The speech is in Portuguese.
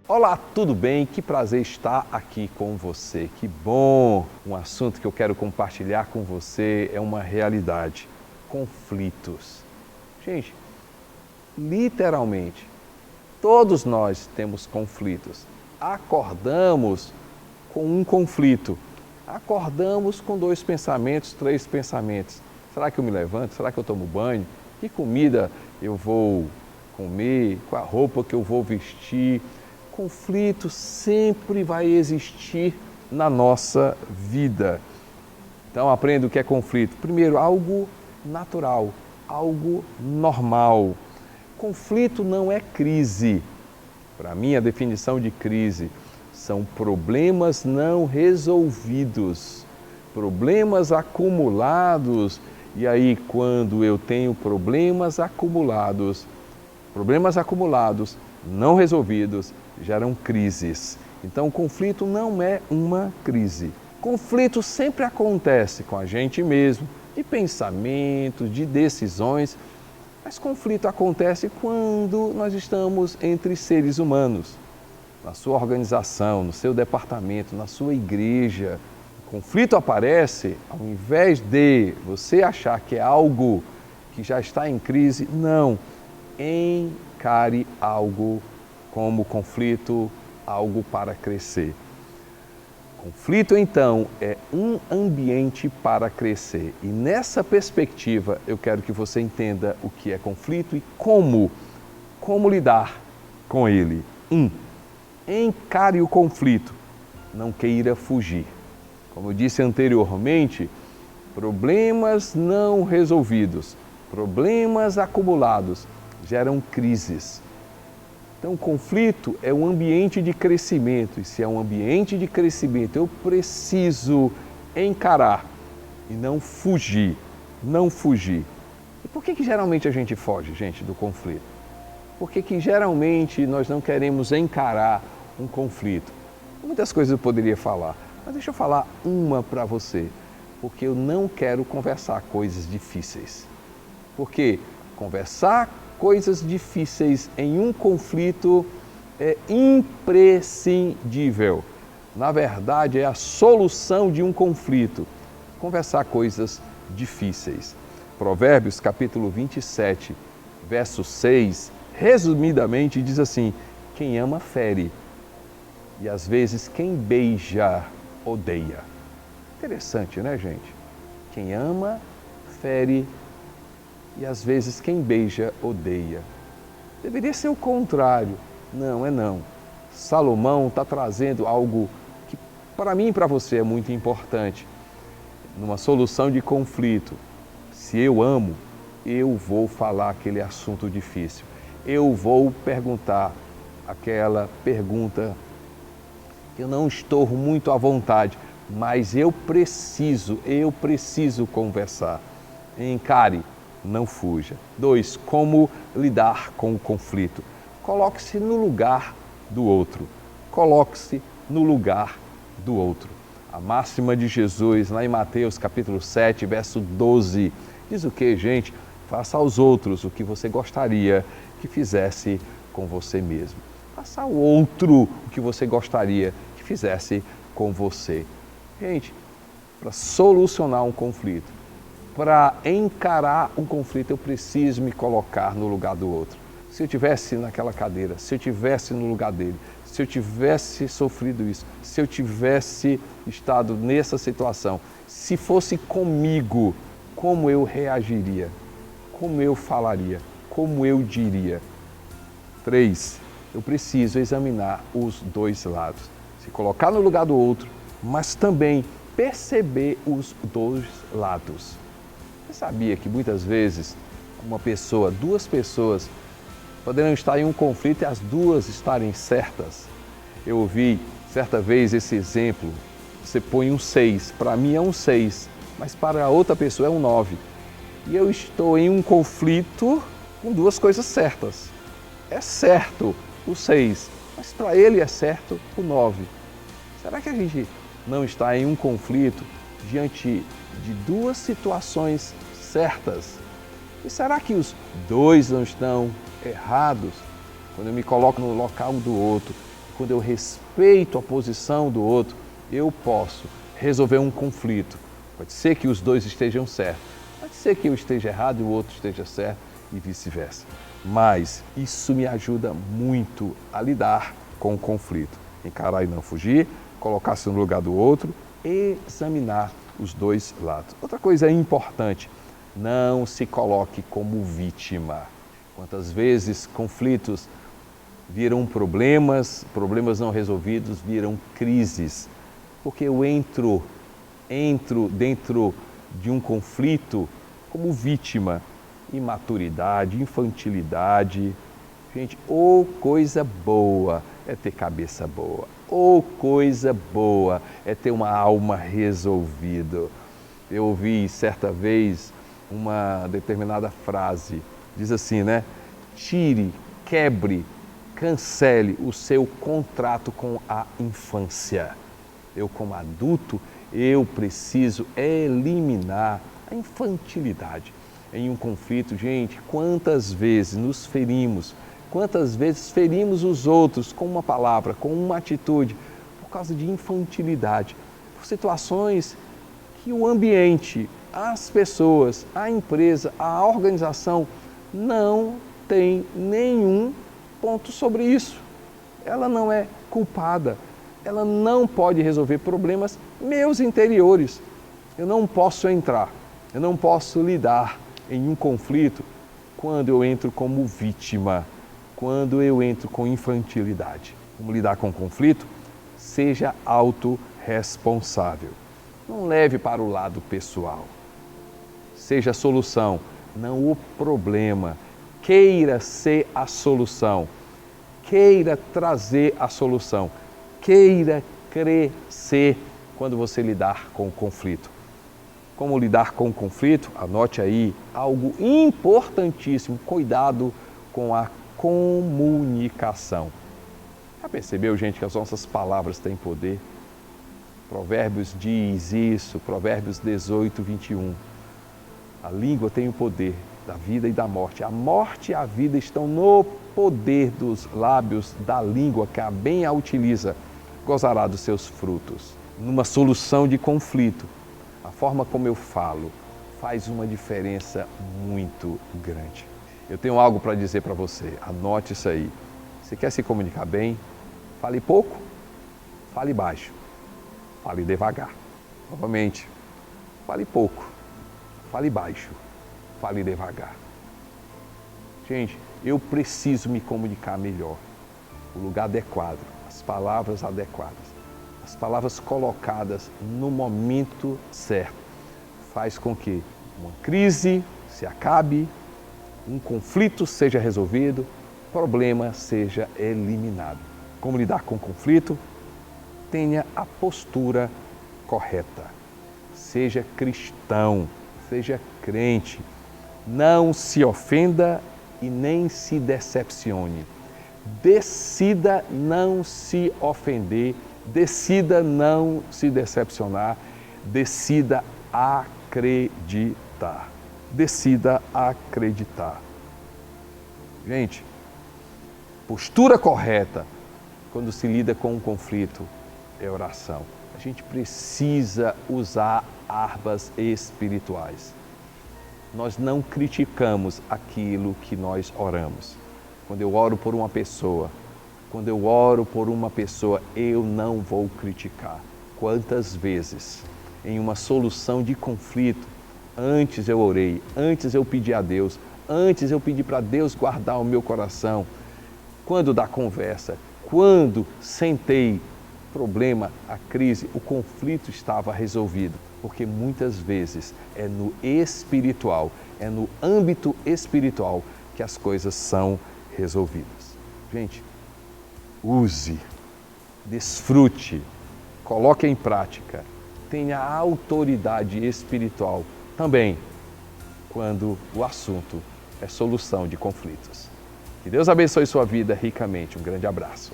Olá, tudo bem? Que prazer estar aqui com você. Que bom! Um assunto que eu quero compartilhar com você é uma realidade: conflitos. Gente, literalmente, todos nós temos conflitos. Acordamos com um conflito. Acordamos com 2 pensamentos, 3 pensamentos. Será que eu me levanto? Será que eu tomo banho? Que comida eu vou comer? Qual a roupa que eu vou vestir? Conflito sempre vai existir na nossa vida. Então aprenda o que é conflito. Primeiro, algo natural, algo normal. Conflito não é crise. Para mim, a definição de crise são problemas não resolvidos, problemas acumulados. E aí, quando eu tenho problemas acumulados não resolvidos, geram crises. Então, o conflito não é uma crise. Conflito sempre acontece com a gente mesmo, de pensamentos, de decisões, mas conflito acontece quando nós estamos entre seres humanos, na sua organização, no seu departamento, na sua igreja. O conflito aparece, ao invés de você achar que é algo que já está em crise, não. Encare algo como conflito, algo para crescer. Conflito, então, é um ambiente para crescer. E nessa perspectiva, eu quero que você entenda o que é conflito e como lidar com ele. Encare o conflito, não queira fugir. Como eu disse anteriormente, problemas não resolvidos, problemas acumulados geram crises. Então, o conflito é um ambiente de crescimento, e se é um ambiente de crescimento, eu preciso encarar e não fugir, E por que geralmente a gente foge, gente, do conflito? Por que geralmente nós não queremos encarar um conflito? Muitas coisas eu poderia falar, mas deixa eu falar uma para você, porque eu não quero conversar coisas difíceis. Porque conversar coisas difíceis em um conflito é imprescindível. Na verdade, é a solução de um conflito. Conversar coisas difíceis. Provérbios capítulo 27, verso 6, resumidamente diz assim: quem ama fere, e às vezes quem beija odeia. Interessante, né, gente? Quem ama fere, e às vezes quem beija odeia. Deveria ser o contrário. Não, é não. Salomão está trazendo algo que para mim e para você é muito importante. Numa solução de conflito, se eu amo, eu vou falar aquele assunto difícil. Eu vou perguntar aquela pergunta que eu não estou muito à vontade, mas eu preciso conversar. Encare, não fuja. 2, como lidar com o conflito? Coloque-se no lugar do outro. Coloque-se no lugar do outro. A máxima de Jesus, lá em Mateus capítulo 7, verso 12, diz o que, gente? Faça aos outros o que você gostaria que fizesse com você mesmo. Faça ao outro o que você gostaria que fizesse com você. Gente, para solucionar um conflito, para encarar um conflito, eu preciso me colocar no lugar do outro. Se eu tivesse naquela cadeira, se eu tivesse no lugar dele, se eu tivesse sofrido isso, se eu tivesse estado nessa situação, se fosse comigo, como eu reagiria? Como eu falaria? Como eu diria? 3, eu preciso examinar os 2 lados. Se colocar no lugar do outro, mas também perceber os 2 lados. Você sabia que muitas vezes duas pessoas poderão estar em um conflito e as duas estarem certas? Eu ouvi certa vez esse exemplo: você põe um 6, para mim é um 6, mas para a outra pessoa é um 9. E eu estou em um conflito com 2 coisas certas. É certo o 6, mas para ele é certo o 9. Será que a gente não está em um conflito diante de 2 situações certas? E será que os 2 não estão errados? Quando eu me coloco no local do outro, quando eu respeito a posição do outro, eu posso resolver um conflito. Pode ser que os dois estejam certos, pode ser que eu esteja errado e o outro esteja certo e vice-versa. Mas isso me ajuda muito a lidar com o conflito. Encarar e não fugir, colocar-se no lugar do outro, examinar os dois lados. Outra coisa importante, não se coloque como vítima. Quantas vezes conflitos viram problemas não resolvidos viram crises, porque eu entro dentro de um conflito como vítima. Imaturidade, infantilidade. Gente, ou coisa boa é ter cabeça boa, ou coisa boa é ter uma alma resolvida. Eu ouvi certa vez uma determinada frase, diz assim, né? Tire, quebre, cancele o seu contrato com a infância. Eu, como adulto, eu preciso eliminar a infantilidade. Em um conflito, gente, quantas vezes nos ferimos, quantas vezes ferimos os outros com uma palavra, com uma atitude, por causa de infantilidade, por situações que o ambiente, as pessoas, a empresa, a organização não tem nenhum ponto sobre isso. Ela não é culpada, ela não pode resolver problemas meus interiores. Eu não posso entrar, eu não posso lidar em um conflito quando eu entro como vítima, quando eu entro com infantilidade. Como lidar com o conflito? Seja autorresponsável. Não leve para o lado pessoal. Seja a solução, não o problema. Queira ser a solução. Queira trazer a solução. Queira crescer quando você lidar com o conflito. Como lidar com o conflito? Anote aí algo importantíssimo. Cuidado com a comunicação. Já percebeu, gente, que as nossas palavras têm poder? Provérbios diz isso, Provérbios 18, 21. A língua tem o poder da vida e da morte. A morte e a vida estão no poder dos lábios da língua, que a bem a utiliza, gozará dos seus frutos. Numa solução de conflito, a forma como eu falo faz uma diferença muito grande. Eu tenho algo para dizer para você, anote isso aí. Você quer se comunicar bem? Fale pouco, fale baixo, fale devagar. Novamente, fale pouco, fale baixo, fale devagar. Gente, eu preciso me comunicar melhor. O lugar adequado, as palavras adequadas. As palavras colocadas no momento certo faz com que uma crise se acabe, um conflito seja resolvido, problema seja eliminado. Como lidar com o conflito? Tenha a postura correta. Seja cristão, seja crente. Não se ofenda e nem se decepcione. Decida não se ofender, decida não se decepcionar, decida acreditar. Decida acreditar. Gente, postura correta quando se lida com um conflito é oração. A gente precisa usar armas espirituais. Nós não criticamos aquilo que nós oramos. Quando eu oro por uma pessoa, eu não vou criticar. Quantas vezes, em uma solução de conflito, antes eu orei, antes eu pedi a Deus, antes eu pedi para Deus guardar o meu coração. Quando da conversa, quando sentei, problema, a crise, o conflito estava resolvido. Porque muitas vezes é no espiritual, é no âmbito espiritual que as coisas são resolvidas. Gente, use, desfrute, coloque em prática, tenha autoridade espiritual também quando o assunto é solução de conflitos. Que Deus abençoe sua vida ricamente. Um grande abraço.